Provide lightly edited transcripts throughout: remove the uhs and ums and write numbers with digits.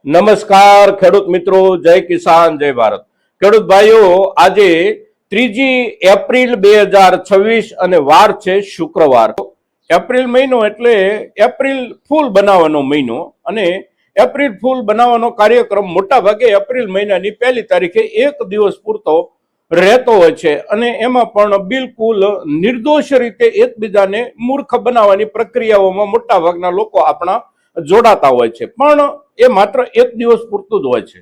નમસ્કાર ખેડૂત મિત્રો, જય કિસાન, જય ભારત. ખેડૂત ભાઈઓ, આજે 3 એપ્રિલ 2026 અને વાર છે શુક્રવાર. એપ્રિલ મહિનો એટલે એપ્રિલ ફૂલ બનાવવાનો મહિનો, અને એપ્રિલ ફૂલ બનાવવાનો કાર્યક્રમ મોટા ભાગે એપ્રિલ મહિનાની 1લી તારીખે એક દિવસ પૂરતો રહેતો હોય છે, અને એમાં પણ બિલકુલ નિર્દોષ રીતે એકબીજાને મૂર્ખ બનાવવાની પ્રક્રિયાઓમાં મોટા ભાગના લોકો આપણા જોડાતા હોય છે, પણ એ માત્ર એક દિવસ પૂરતું જ હોય છે.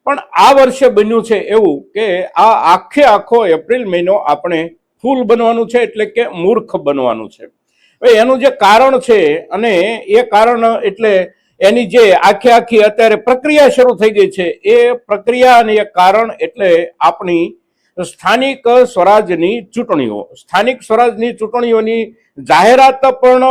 પણ આ વર્ષે બન્યું છે એવું કે આ આખો એપ્રિલ મહિનો આપણે ફૂલ બનવાનું છે, એટલે કે મૂર્ખ બનવાનું છે. હવે એનું જે કારણ છે, અને એ કારણ એટલે એની જે આખી અત્યારે પ્રક્રિયા શરૂ થઈ ગઈ છે, એ પ્રક્રિયા અને એ કારણ એટલે આપણી સ્થાનિક સ્વરાજની ચૂંટણીઓ. સ્થાનિક સ્વરાજની ચૂંટણીઓની જાહેરાત પણ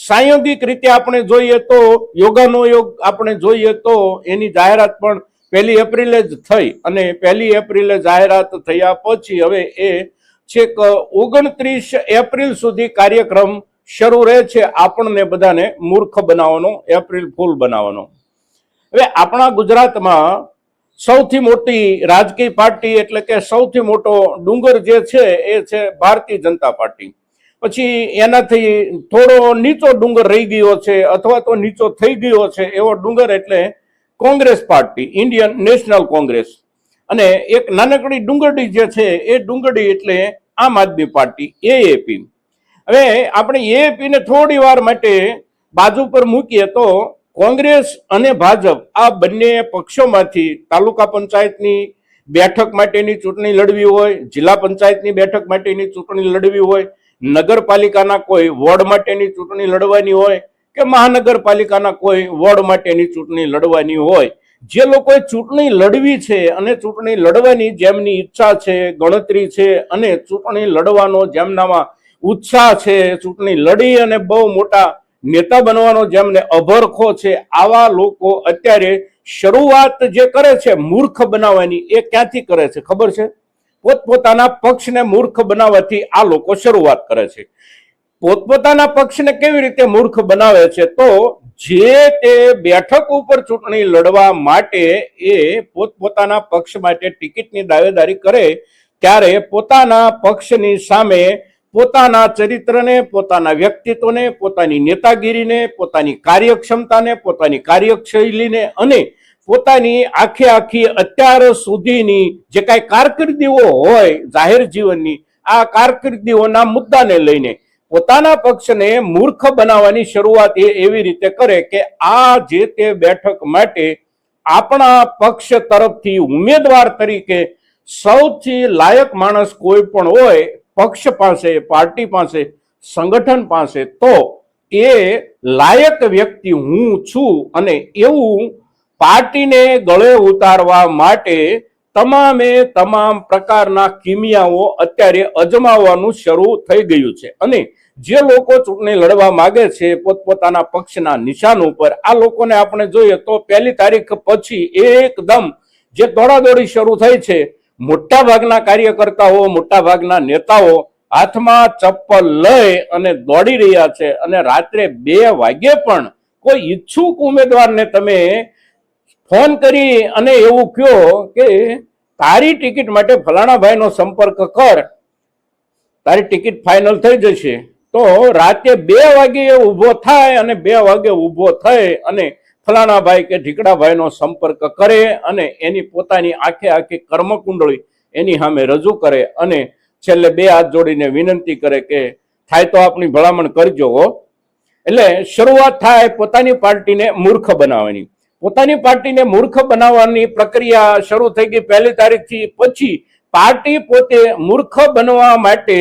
સાંયોગિક રીતે આપણે જોઈએ તો, યોગાનો યોગ આપણે જોઈએ તો એની જાહેરાત પણ 1 એપ્રિલે જ થઈ, અને 1 એપ્રિલે જાહેરાત થયા પછી હવે એ છેક 29 એપ્રિલ સુધી કાર્યક્રમ શરૂ રહે છે, આપણને બધાને મૂર્ખ બનાવવાનો, એપ્રિલ ફૂલ બનાવવાનો. હવે આપણા ગુજરાતમાં સૌથી મોટી રાજકીય પાર્ટી એટલે કે સૌથી મોટો ડુંગર જે છે એ છે ભારતીય જનતા પાર્ટી. પછી એનાથી થોડો નીચો ડુંગર રહી ગયો છે, અથવા તો નીચો થઈ ગયો છે એવો ડુંગર એટલે Congress party, Indian National Congress. અને એક નાનકડી ડુંગરડી જે છે એ ડુંગરડી એટલે આમ આદમી પાર્ટી, એએપી. હવે આપણે એએપી ને થોડી વાર માટે બાજુ પર મૂકીએ તો કોંગ્રેસ અને ભાજપ આ બંને પક્ષોમાંથી તાલુકા પંચાયતની બેઠક માટેની ચૂંટણી લડવી હોય, જિલ્લા પંચાયતની બેઠક માટેની ચૂંટણી લડવી હોય, નગરપાલિકાના કોઈ વોર્ડ માટેની ચૂંટણી લડવાની હોય, કે મહાનગરપાલિકાના કોઈ વોર્ડ માટેની ચૂંટણી લડવાની હોય, જે લોકોએ ચૂંટણી લડવી છે અને ચૂંટણી લડવાની જેમની ઈચ્છા છે, ગણતરી છે, અને ચૂંટણી લડવાનો જેમનામાં ઉત્સાહ છે, ચૂંટણી લડી અને બહુ મોટા નેતા બનવાનો જેમને અભરખો છે, આવા લોકો અત્યારે શરૂઆત જે કરે છે મૂર્ખ બનાવવાની, એ ક્યાંથી કરે છે ખબર છે? પોતપોતાના પક્ષને મૂર્ખ બનાવવાથી આ લોકો શરૂઆત કરે છે. પોતપોતાના પક્ષને કેવી રીતે મૂર્ખ બનાવે છે? તો જે તે બેઠક ઉપર ચૂંટણી લડવા માટે એ પોતપોતાના પક્ષ માટે ટિકિટની દાવેદારી કરે ત્યારે પોતાના પક્ષની સામે પોતાના ચરિત્રને, પોતાના વ્યક્તિત્વને, પોતાની નેતાગીરીને, પોતાની કાર્યક્ષમતાને, પોતાની કાર્યશૈલીને અને પોતાની આખી અત્યાર સુધીની જે કાંઈ કારકિર્દીઓ હોય જાહેર જીવનની, આ કારકિર્દીઓના મુદ્દાને લઈને પોતાના પક્ષને મૂર્ખ બનાવવાની શરૂઆત એ એવી રીતે કરે કે આ જે તે બેઠક માટે આપણા પક્ષ તરફથી ઉમેદવાર તરીકે સૌથી લાયક માણસ કોઈ પણ હોય પક્ષ પાસે, પાર્ટી પાસે, સંગઠન પાસે, તો એ લાયક વ્યક્તિ હું છું, અને એવું પાર્ટીને ગળે ઉતારવા માટે તમામ પ્રકારના કિમિયાઓ અત્યારે અજમાવવાનું શરૂ થઈ ગયું છે. અને જે લોકો ચૂંટણી લડવા માંગે છે પોતપોતાના પક્ષના નિશાન ઉપર, આ લોકોને આપણે જોઈએ તો 1લી તારીખ પછી એકદમ જે દોડાદોડી શરૂ થઈ છે, મોટા ભાગના કાર્યકર્તાઓ, મોટા ભાગના નેતાઓ હાથમાં ચપ્પલ લઈ અને દોડી રહ્યા છે, અને રાત્રે 2 વાગ્યે પણ કોઈ ઈચ્છુક ઉમેદવારને તમે ફોન કરી અને એવું કહો કે તારી ટિકિટ માટે ફલાણા ભાઈનો સંપર્ક કર, તારી ટિકિટ ફાઇનલ થઈ જશે, તો રાતે 2 વાગે ઊભો થાય, અને 2 વાગે ઊભો થઈ અને ફલાણા ભાઈ કે ઢીકડા ભાઈનો સંપર્ક કરે અને એની પોતાની આખી કર્મકુંડળી એની સામે રજૂ કરે, અને છેલ્લે 2 હાથ જોડીને વિનંતી કરે કે થાય તો આપણી ભલામણ કરજો હો. એટલે શરૂઆત થાય પોતાની પાર્ટીને મૂર્ખ બનાવવાની. પોતાની પાર્ટીને મૂર્ખ બનાવવાની પ્રક્રિયા શરૂ થઈ ગઈ 1લી તારીખથી. પછી પાર્ટી પોતે મૂર્ખ બનવા માટે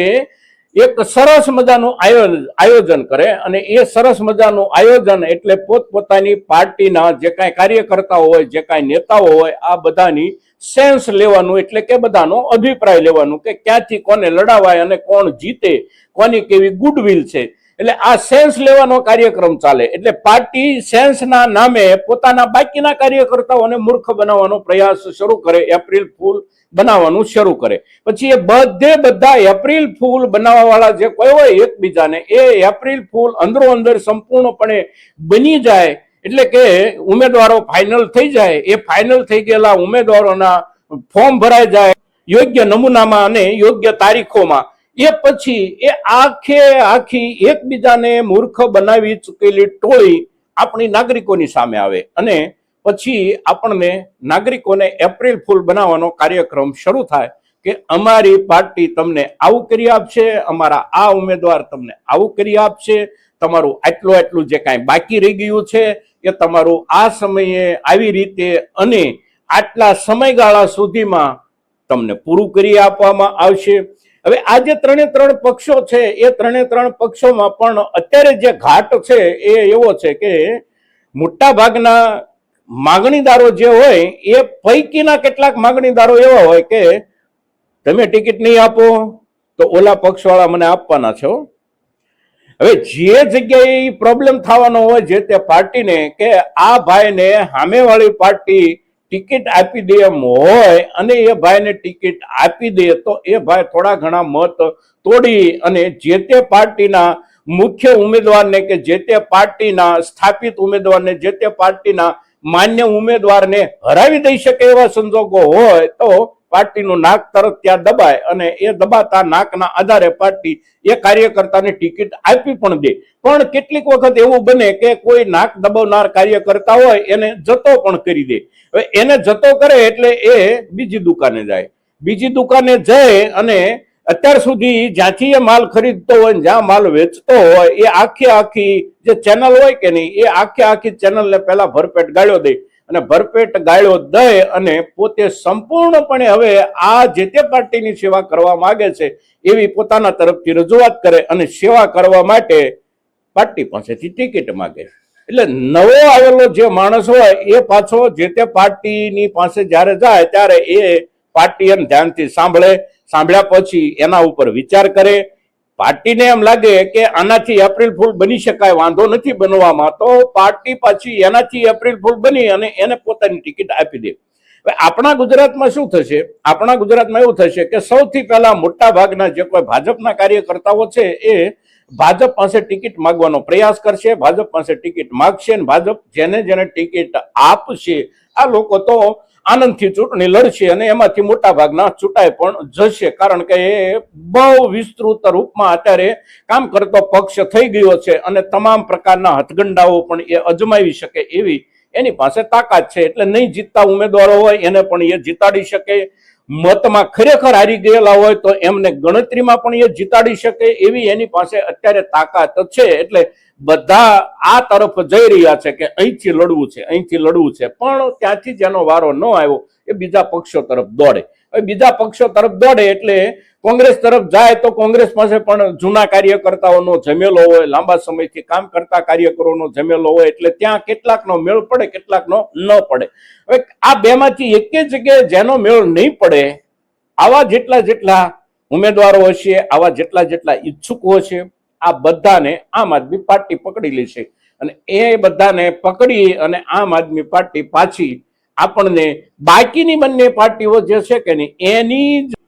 એક સરસ મજાનું આયોજન કરે, અને એ સરસ મજાનું આયોજન એટલે પોતપોતાની પાર્ટીના જે કાંઈ કાર્યકર્તાઓ હોય, જે કાંઈ નેતાઓ હોય, આ બધાની સેન્સ લેવાનું, એટલે કે બધાનો અભિપ્રાય લેવાનું કે ક્યાંથી કોને લડાવાય અને કોણ જીતે, કોની કેવી ગુડવિલ છે. એટલે આ સેન્સ લેવાનો કાર્યક્રમ ચાલે. એટલે પાર્ટી સેન્સના નામે પોતાના બાકીના કાર્યકર્તાઓને મૂર્ખ બનાવવાનો પ્રયાસ શરૂ કરે, એપ્રિલ ફૂલ બનાવવાનું શરૂ કરે. પછી એ બધા એપ્રિલ ફૂલ બનાવવા વાળા જે કોઈ હોય એકબીજાને, એ એપ્રિલ ફૂલ અંદરો અંદર સંપૂર્ણપણે બની જાય એટલે કે ઉમેદવારો ફાઇનલ થઈ જાય, એ ફાઇનલ થઈ ગયેલા ઉમેદવારોના ફોર્મ ભરાઈ જાય યોગ્ય નમૂનામાં અને યોગ્ય તારીખોમાં, એ પછી એ આખી એકબીજાને મૂર્ખ બનાવી ચૂકેલી ટોળી આપણી નાગરિકોની સામે આવે અને પછી આપણને નાગરિકોને એપ્રિલ ફૂલ બનાવવાનો કાર્યક્રમ શરૂ થાય કે અમારી પાર્ટી તમને આવું કરી આપશે, અમારા આ ઉમેદવાર તમને આવું કરી આપશે, તમારું આટલું જે કાંઈ બાકી રહી ગયું છે એ તમારું આ સમયે આવી રીતે અને આટલા સમયગાળા સુધીમાં તમને પૂરું કરી આપવામાં આવશે. હવે આ જે ત્રણ પક્ષો છે એ ત્રણ પક્ષોમાં પણ અત્યારે જે ઘાટ છે એ એવો છે કે મોટા ભાગના માગણીદારો જે હોય એ પૈકીના કેટલાક માગણીદારો એવા હોય કે તમે ટિકિટ નહીં આપો તો ઓલા પક્ષવાળા મને આપવાના છો. હવે જે જગ્યાએ પ્રોબ્લેમ થવાનો હોય જે તે પાર્ટીને કે આ ભાઈને સામેવાળી પાર્ટી ટિકિટ આપી દે એમ હોય અને એ ભાઈને ટિકિટ આપી દે તો એ ભાઈ થોડા ઘણા મત તોડી અને જે તે પાર્ટીના મુખ્ય ઉમેદવારને કે જે તે પાર્ટીના સ્થાપિત ઉમેદવારને જે તે પાર્ટીના માન્ય ઉમેદવારને હરાવી દઈ શકે એવા સંજોગો હોય તો પાર્ટીનું નાક તરત ત્યાં દબાય અને એ દબાતા નાકના આધારે પાર્ટી એ કાર્યકર્તાને ટિકિટ આપી પણ દે. પણ કેટલીક વખત એવું બને કે કોઈ નાક દબાવનાર કાર્યકર્તા હોય એને જતો પણ કરી દે. હવે એને જતો કરે એટલે એ બીજી દુકાને જાય, બીજી દુકાને જાય અને અત્યાર સુધી જ્યાંથી એ માલ ખરીદતો હોય જ્યાં માલ વેચતો હોય એ આખી જે ચેનલ હોય કે નહીં એ આખી ચેનલને પહેલા ભરપેટ ગાળ્યો દે અને ભરપેટ ગાળ્યો દે અને પોતે સંપૂર્ણપણે હવે આ જે તે પાર્ટીની સેવા કરવા માંગે છે એવી પોતાના તરફથી રજૂઆત કરે અને સેવા કરવા માટે પાર્ટી પાસેથી ટિકિટ માંગે. એટલે નવો આવેલો જે માણસ હોય એ પાછો જે તે પાર્ટીની પાસે જ્યારે જાય ત્યારે એ પાર્ટી એમ ધ્યાનથી સાંભળ્યા પછી એના ઉપર વિચાર કરે. પાર્ટીને એમ લાગે કે આનાથી એપ્રિલ ફૂલ બની શકાય, વાંધો નથી બનવામાં, તો પાર્ટી પાછી એનાથી એપ્રિલ ફૂલ બની અને એને પોતાની ટિકિટ આપી દે. હવે આપણા ગુજરાતમાં શું થશે? આપણા ગુજરાતમાં એવું થશે કે સૌથી પહેલા મોટા ભાગના જે કોઈ ભાજપના કાર્યકર્તાઓ છે એ ભાજપ પાસે ટિકિટ માંગવાનો પ્રયાસ કરશે, ભાજપ પાસે ટિકિટ માંગશે અને ભાજપ જેને ટિકિટ આપશે આ લોકો તો આનંદથી ચૂંટણી લડશે અને એમાંથી મોટા ભાગના ચૂંટાઈ પણ જશે. કારણ કે એ બહુ વિસ્તૃત રૂપમાં અત્યારે કામ કરતો પક્ષ થઈ ગયો છે અને તમામ પ્રકારના હથગંડાઓ પણ એ અજમાવી શકે એવી એની પાસે તાકાત છે. એટલે નહીં જીતતા ઉમેદવારો હોય એને પણ એ જીતાડી શકે, મતમાં ખરેખર હારી ગયેલા હોય તો એમને ગણતરીમાં પણ એ જીતાડી શકે એવી એની પાસે અત્યારે તાકાત છે. એટલે બધા આ તરફ જઈ રહ્યા છે કે અહીંથી લડવું છે પણ ત્યાંથી જેનો વારો ન આવ્યો એ બીજા પક્ષો તરફ દોડે. હવે બીજા પક્ષો તરફ દોડે એટલે કોંગ્રેસ તરફ જાય તો કોંગ્રેસ પાસે પણ જૂના કાર્યકર્તાઓનો જમેલો હોય, લાંબા સમયથી કામ કરતા કાર્યકરોનો જમેલો હોય, એટલે ત્યાં કેટલાકનો મેળ પડે કેટલાકનો ન પડે. હવે આ બેમાંથી એક જગ્યાએ જેનો મેળ નહીં પડે આવા જેટલા ઉમેદવારો હશે, આવા જેટલા ઈચ્છુકો હશે, આ બધાને આમ આદમી પાર્ટી પકડી લેશે અને એ બધાને પકડી અને આમ આદમી પાર્ટી પાછી આપણને બાકીની બંને પાર્ટીઓ જે છે કે નહીં એની જ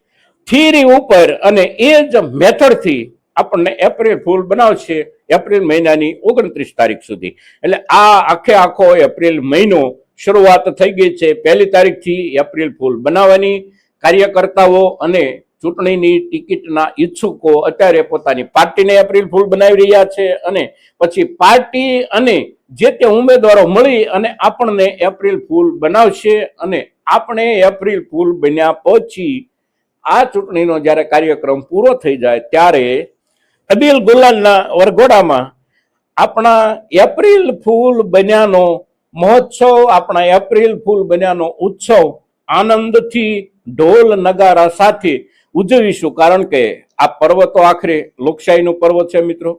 થિયરી ઉપર અને એ જ મેથડથી આપણને એપ્રિલ ફૂલ બનાવશે એપ્રિલ મહિનાની 29 તારીખ સુધી. એટલે આ આખો એપ્રિલ મહિનો શરૂઆત થઈ ગઈ છે. 1 તારીખથી એપ્રિલ ફૂલ બનાવવાની કાર્યકર્તાઓ અને ચૂંટણીની ટિકિટના ઈચ્છુકો અત્યારે પોતાની પાર્ટીને એપ્રિલ ફૂલ બનાવી રહ્યા છે અને પછી પાર્ટી અને જે તે ઉમેદવારો મળી અને આપણને એપ્રિલ ફૂલ બનાવશે અને આપણે એપ્રિલ ફૂલ બન્યા પછી આ ચૂંટણીનો જ્યારે કાર્યક્રમ પૂરો થઈ જાય ત્યારે અબીલ ગુલાલના વરઘોડામાં આપણા એપ્રિલ ફૂલ બન્યાનો મહોત્સવ, આપણા એપ્રિલ ફૂલ બન્યાનો ઉત્સવ આનંદથી ઢોલ નગારા સાથે ઉજવીશું. કારણ કે આ પર્વ તો આખરે લોકશાહીનું પર્વ છે મિત્રો.